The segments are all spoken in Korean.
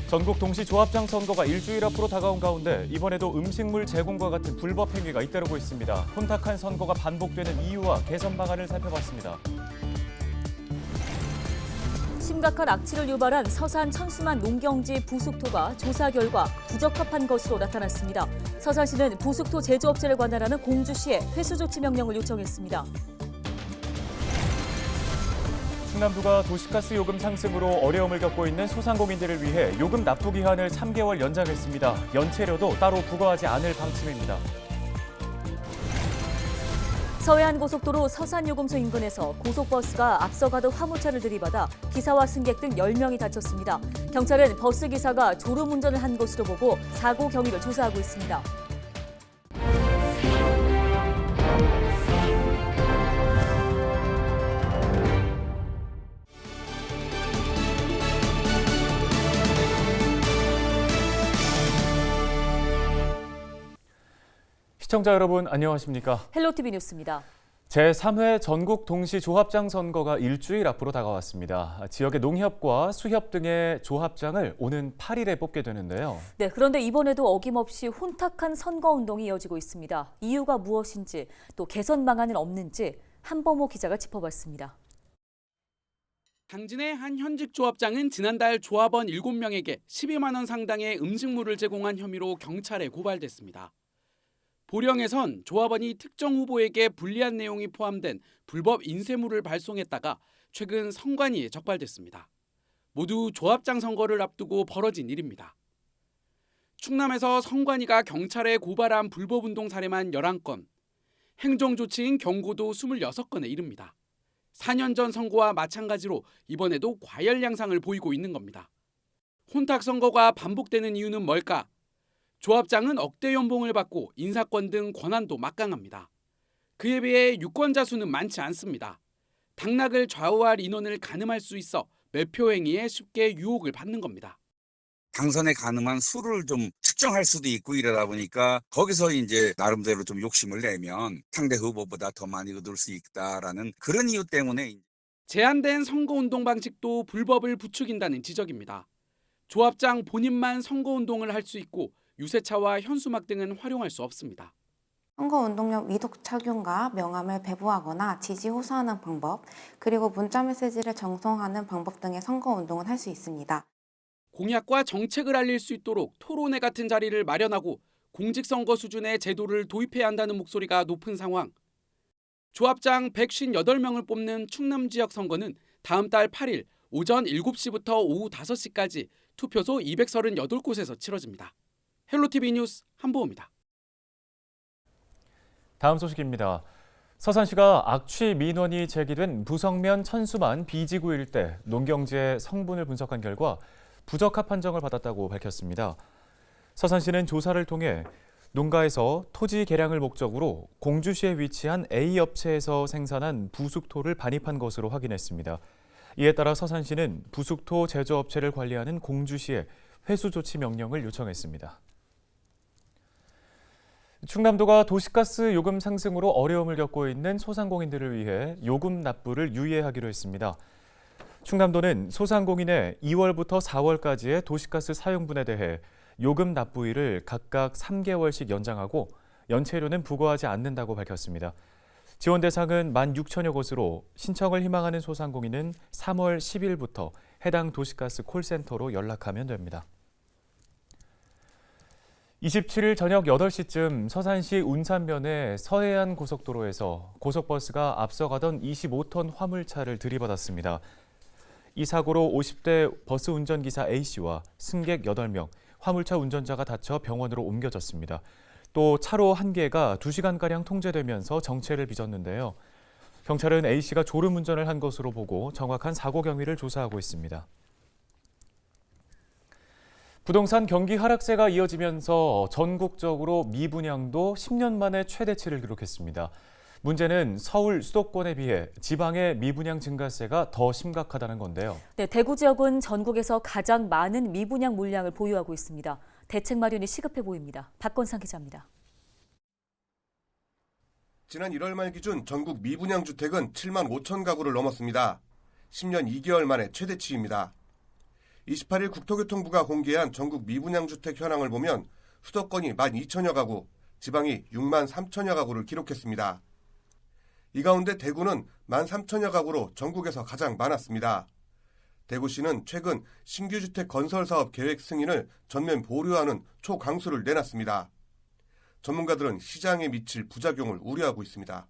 전국 동시 조합장 선거가 일주일 앞으로 다가온 가운데 이번에도 음식물 제공과 같은 불법 행위가 잇따르고 있습니다. 혼탁한 선거가 반복되는 이유와 개선 방안을 살펴봤습니다. 심각한 악취를 유발한 서산 천수만 농경지 부숙토가 조사 결과 부적합한 것으로 나타났습니다. 서산시는 부숙토 제조업체를 관할하는 공주시에 회수 조치 명령을 요청했습니다. 충남도가 도시가스 요금 상승으로 어려움을 겪고 있는 소상공인들을 위해 요금 납부 기한을 3개월 연장했습니다. 연체료도 따로 부과하지 않을 방침입니다. 서해안고속도로 서산요금소 인근에서 고속버스가 앞서가던 화물차를 들이받아 기사와 승객 등 10명이 다쳤습니다. 경찰은 버스 기사가 졸음운전을 한 것으로 보고 사고 경위를 조사하고 있습니다. 시청자 여러분 안녕하십니까? 헬로티비 뉴스입니다. 제3회 전국 동시 조합장 선거가 일주일 앞으로 다가왔습니다. 지역의 농협과 수협 등의 조합장을 오는 8일에 뽑게 되는데요. 네, 그런데 이번에도 어김없이 혼탁한 선거운동이 이어지고 있습니다. 이유가 무엇인지 또 개선 방안은 없는지 한범호 기자가 짚어봤습니다. 당진의 한 현직 조합장은 지난달 조합원 7명에게 12만 원 상당의 음식물을 제공한 혐의로 경찰에 고발됐습니다. 보령에선 조합원이 특정 후보에게 불리한 내용이 포함된 불법 인쇄물을 발송했다가 최근 선관위에 적발됐습니다. 모두 조합장 선거를 앞두고 벌어진 일입니다. 충남에서 선관위가 경찰에 고발한 불법 운동 사례만 11건, 행정조치인 경고도 26건에 이릅니다. 4년 전 선거와 마찬가지로 이번에도 과열 양상을 보이고 있는 겁니다. 혼탁 선거가 반복되는 이유는 뭘까? 조합장은 억대 연봉을 받고 인사권 등 권한도 막강합니다. 그에 비해 유권자 수는 많지 않습니다. 당락을 좌우할 인원을 가늠할 수 있어 매표 행위에 쉽게 유혹을 받는 겁니다. 당선에 가늠한 수를 좀 측정할 수도 있고 이러다 보니까 거기서 이제 나름대로 좀 욕심을 내면 상대 후보보다 더 많이 얻을 수 있다라는 그런 이유 때문에 제한된 선거운동 방식도 불법을 부추긴다는 지적입니다. 조합장 본인만 선거운동을 할 수 있고 유세차와 현수막 등은 활용할 수 없습니다. 선거운동용 위독 착용과 명함을 배부하거나 지지 호소하는 방법, 그리고 문자메시지를 전송하는 방법 등의 선거운동은 할 수 있습니다. 공약과 정책을 알릴 수 있도록 토론회 같은 자리를 마련하고 공직선거 수준의 제도를 도입해야 한다는 목소리가 높은 상황. 조합장 158명을 뽑는 충남 지역 선거는 다음 달 8일 오전 7시부터 오후 5시까지 투표소 238곳에서 치러집니다. 헬로티비 뉴스 한보호입니다. 다음 소식입니다. 서산시가 악취 민원이 제기된 부성면 천수만 비지구 일대 농경지의 성분을 분석한 결과 부적합 판정을 받았다고 밝혔습니다. 서산시는 조사를 통해 농가에서 토지 개량을 목적으로 공주시에 위치한 A 업체에서 생산한 부숙토를 반입한 것으로 확인했습니다. 이에 따라 서산시는 부숙토 제조업체를 관리하는 공주시에 회수 조치 명령을 요청했습니다. 충남도가 도시가스 요금 상승으로 어려움을 겪고 있는 소상공인들을 위해 요금 납부를 유예하기로 했습니다. 충남도는 소상공인의 2월부터 4월까지의 도시가스 사용분에 대해 요금 납부일을 각각 3개월씩 연장하고 연체료는 부과하지 않는다고 밝혔습니다. 지원 대상은 16,000여 곳으로 신청을 희망하는 소상공인은 3월 10일부터 해당 도시가스 콜센터로 연락하면 됩니다. 27일 저녁 8시쯤 서산시 운산면의 서해안 고속도로에서 고속버스가 앞서가던 25톤 화물차를 들이받았습니다. 이 사고로 50대 버스 운전기사 A씨와 승객 8명, 화물차 운전자가 다쳐 병원으로 옮겨졌습니다. 또 차로 1개가 2시간가량 통제되면서 정체를 빚었는데요. 경찰은 A씨가 졸음운전을 한 것으로 보고 정확한 사고 경위를 조사하고 있습니다. 부동산 경기 하락세가 이어지면서 전국적으로 미분양도 10년 만에 최대치를 기록했습니다. 문제는 서울 수도권에 비해 지방의 미분양 증가세가 더 심각하다는 건데요. 네, 대구 지역은 전국에서 가장 많은 미분양 물량을 보유하고 있습니다. 대책 마련이 시급해 보입니다. 박건상 기자입니다. 지난 1월 말 기준 전국 미분양 주택은 7만 5천 가구를 넘었습니다. 10년 2개월 만에 최대치입니다. 28일 국토교통부가 공개한 전국 미분양 주택 현황을 보면 수도권이 12,000여 가구, 지방이 6만 3천여 가구를 기록했습니다. 이 가운데 대구는 13,000여 가구로 전국에서 가장 많았습니다. 대구시는 최근 신규 주택 건설 사업 계획 승인을 전면 보류하는 초강수를 내놨습니다. 전문가들은 시장에 미칠 부작용을 우려하고 있습니다.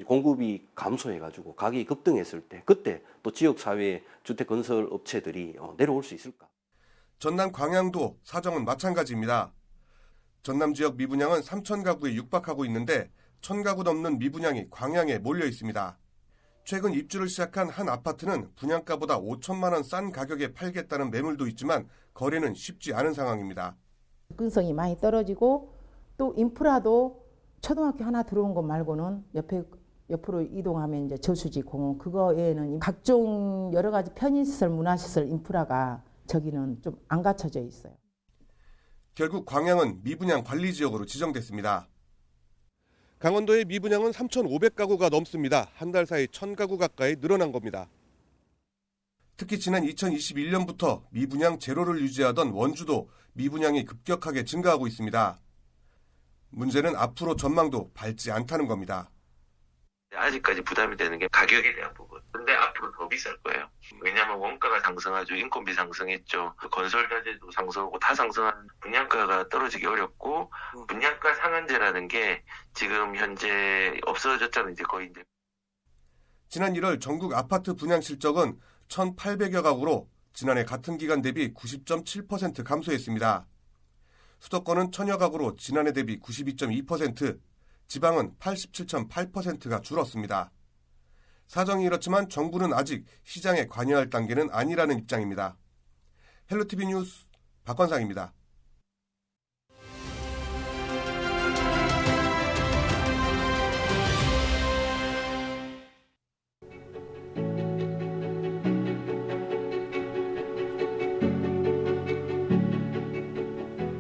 공급이 감소해가지고 가격이 급등했을 때 그때 또 지역사회 주택 건설 업체들이 내려올 수 있을까? 전남 광양도 사정은 마찬가지입니다. 전남 지역 미분양은 3,000가구에 육박하고 있는데 1,000가구 넘는 미분양이 광양에 몰려 있습니다. 최근 입주를 시작한 한 아파트는 분양가보다 5천만 원 싼 가격에 팔겠다는 매물도 있지만 거래는 쉽지 않은 상황입니다. 접근성이 많이 떨어지고 또 인프라도 초등학교 하나 들어온 것 말고는 옆으로 이동하면 이제 저수지 공원 그거 외에는 각종 여러 가지 편의시설, 문화시설 인프라가 저기는 좀 안 갖춰져 있어요. 결국 광양은 미분양 관리 지역으로 지정됐습니다. 강원도의 미분양은 3,500가구가 넘습니다. 한 달 사이 1,000가구 가까이 늘어난 겁니다. 특히 지난 2021년부터 미분양 제로를 유지하던 원주도 미분양이 급격하게 증가하고 있습니다. 문제는 앞으로 전망도 밝지 않다는 겁니다. 아직까지 부담이 되는 게 가격에 대한 부분. 근데 앞으로 더 비쌀 거예요. 왜냐하면 원가가 상승하죠. 인건비 상승했죠. 건설 자재도 상승하고 다 상승한 분양가가 떨어지기 어렵고 분양가 상한제라는 게 지금 현재 없어졌잖아요. 이제 거의 이제. 지난 1월 전국 아파트 분양 실적은 1,800여 가구로 지난해 같은 기간 대비 90.7% 감소했습니다. 수도권은 1,000여 가구로 지난해 대비 92.2%, 지방은 87.8%가 줄었습니다. 사정이 이렇지만 정부는 아직 시장에 관여할 단계는 아니라는 입장입니다. 헬로티비 뉴스 박건상입니다.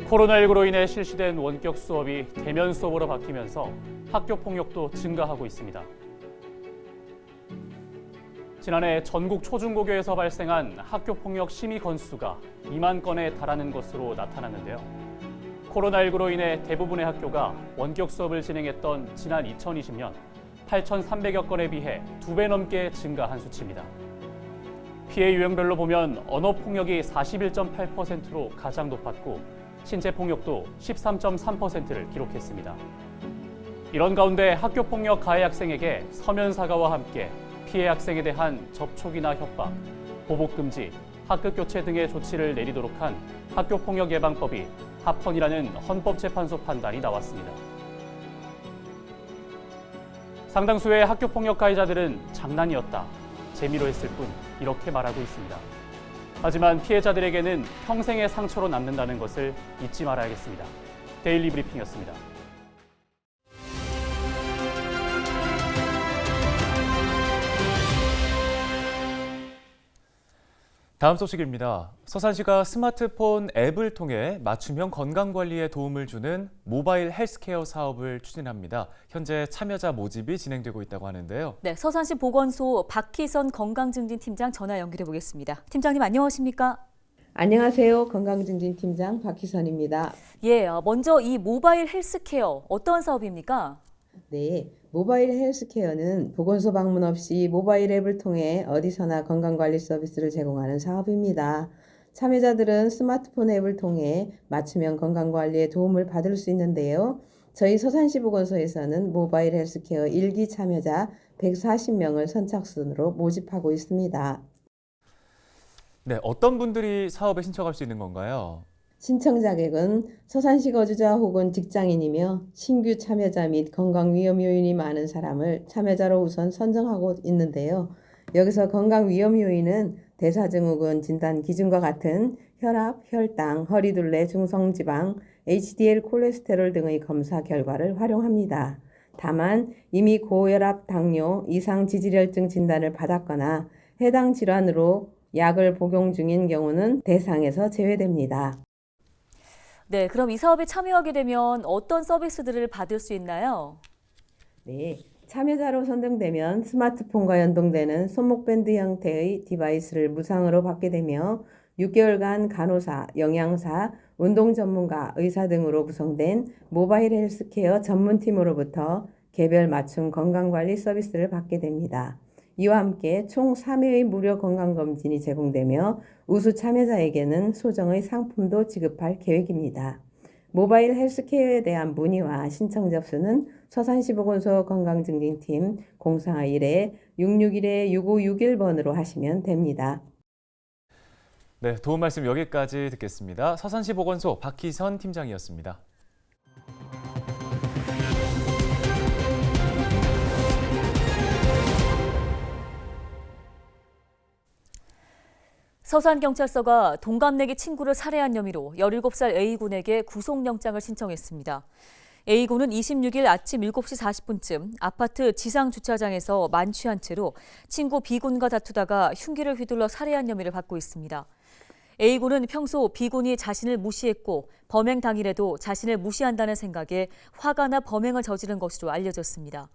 코로나19로 인해 실시된 원격 수업이 대면 수업으로 바뀌면서 학교 폭력도 증가하고 있습니다. 지난해 전국 초중고교에서 발생한 학교 폭력 심의 건수가 2만 건에 달하는 것으로 나타났는데요. 코로나19로 인해 대부분의 학교가 원격 수업을 진행했던 지난 2020년 8,300여 건에 비해 2배 넘게 증가한 수치입니다. 피해 유형별로 보면 언어 폭력이 41.8%로 가장 높았고 신체 폭력도 13.3%를 기록했습니다. 이런 가운데 학교 폭력 가해 학생에게 서면 사과와 함께 피해 학생에 대한 접촉이나 협박, 보복 금지, 학급 교체 등의 조치를 내리도록 한 학교 폭력 예방법이 합헌이라는 헌법재판소 판단이 나왔습니다. 상당수의 학교 폭력 가해자들은 장난이었다, 재미로 했을 뿐 이렇게 말하고 있습니다. 하지만 피해자들에게는 평생의 상처로 남는다는 것을 잊지 말아야겠습니다. 데일리 브리핑이었습니다. 다음 소식입니다. 서산시가 스마트폰 앱을 통해 맞춤형 건강관리에 도움을 주는 모바일 헬스케어 사업을 추진합니다. 현재 참여자 모집이 진행되고 있다고 하는데요. 네, 서산시 보건소 박희선 건강증진팀장 전화 연결해 보겠습니다. 팀장님 안녕하십니까? 안녕하세요. 건강증진팀장 박희선입니다. 예, 먼저 이 모바일 헬스케어 어떤 사업입니까? 네, 모바일 헬스케어는 보건소 방문 없이 모바일 앱을 통해 어디서나 건강관리 서비스를 제공하는 사업입니다. 참여자들은 스마트폰 앱을 통해 맞춤형 건강관리에 도움을 받을 수 있는데요. 저희 서산시 보건소에서는 모바일 헬스케어 1기 참여자 140명을 선착순으로 모집하고 있습니다. 네, 어떤 분들이 사업에 신청할 수 있는 건가요? 신청 자격은 서산시 거주자 혹은 직장인이며 신규 참여자 및 건강 위험 요인이 많은 사람을 참여자로 우선 선정하고 있는데요. 여기서 건강 위험 요인은 대사증후군 진단 기준과 같은 혈압, 혈당, 허리둘레, 중성지방, HDL 콜레스테롤 등의 검사 결과를 활용합니다. 다만 이미 고혈압, 당뇨, 이상 지질혈증 진단을 받았거나 해당 질환으로 약을 복용 중인 경우는 대상에서 제외됩니다. 네, 그럼 이 사업에 참여하게 되면 어떤 서비스들을 받을 수 있나요? 네, 참여자로 선정되면 스마트폰과 연동되는 손목밴드 형태의 디바이스를 무상으로 받게 되며 6개월간 간호사, 영양사, 운동 전문가, 의사 등으로 구성된 모바일 헬스케어 전문팀으로부터 개별 맞춤 건강관리 서비스를 받게 됩니다. 이와 함께 총 3회의 무료 건강검진이 제공되며 우수 참여자에게는 소정의 상품도 지급할 계획입니다. 모바일 헬스케어에 대한 문의와 신청 접수는 서산시 보건소 건강증진팀 041-661-6561번으로 하시면 됩니다. 네, 도움 말씀 여기까지 듣겠습니다. 서산시 보건소 박희선 팀장이었습니다. 서산경찰서가 동갑내기 친구를 살해한 혐의로 17살 A군에게 구속영장을 신청했습니다. A군은 26일 아침 7시 40분쯤 아파트 지상 주차장에서 만취한 채로 친구 B군과 다투다가 흉기를 휘둘러 살해한 혐의를 받고 있습니다. A군은 평소 B군이 자신을 무시했고 범행 당일에도 자신을 무시한다는 생각에 화가 나 범행을 저지른 것으로 알려졌습니다.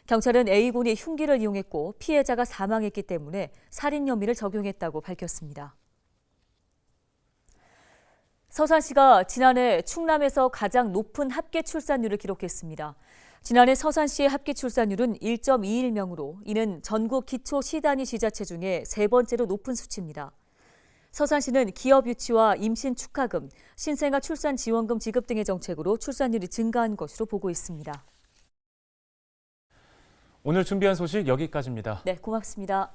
경찰은 A군이 흉기를 이용했고 피해자가 사망했기 때문에 살인 혐의를 적용했다고 밝혔습니다. 서산시가 지난해 충남에서 가장 높은 합계 출산율을 기록했습니다. 지난해 서산시의 합계 출산율은 1.21명으로 이는 전국 기초 시단위 지자체 중에 세 번째로 높은 수치입니다. 서산시는 기업 유치와 임신 축하금, 신생아 출산 지원금 지급 등의 정책으로 출산율이 증가한 것으로 보고 있습니다. 오늘 준비한 소식 여기까지입니다. 네, 고맙습니다.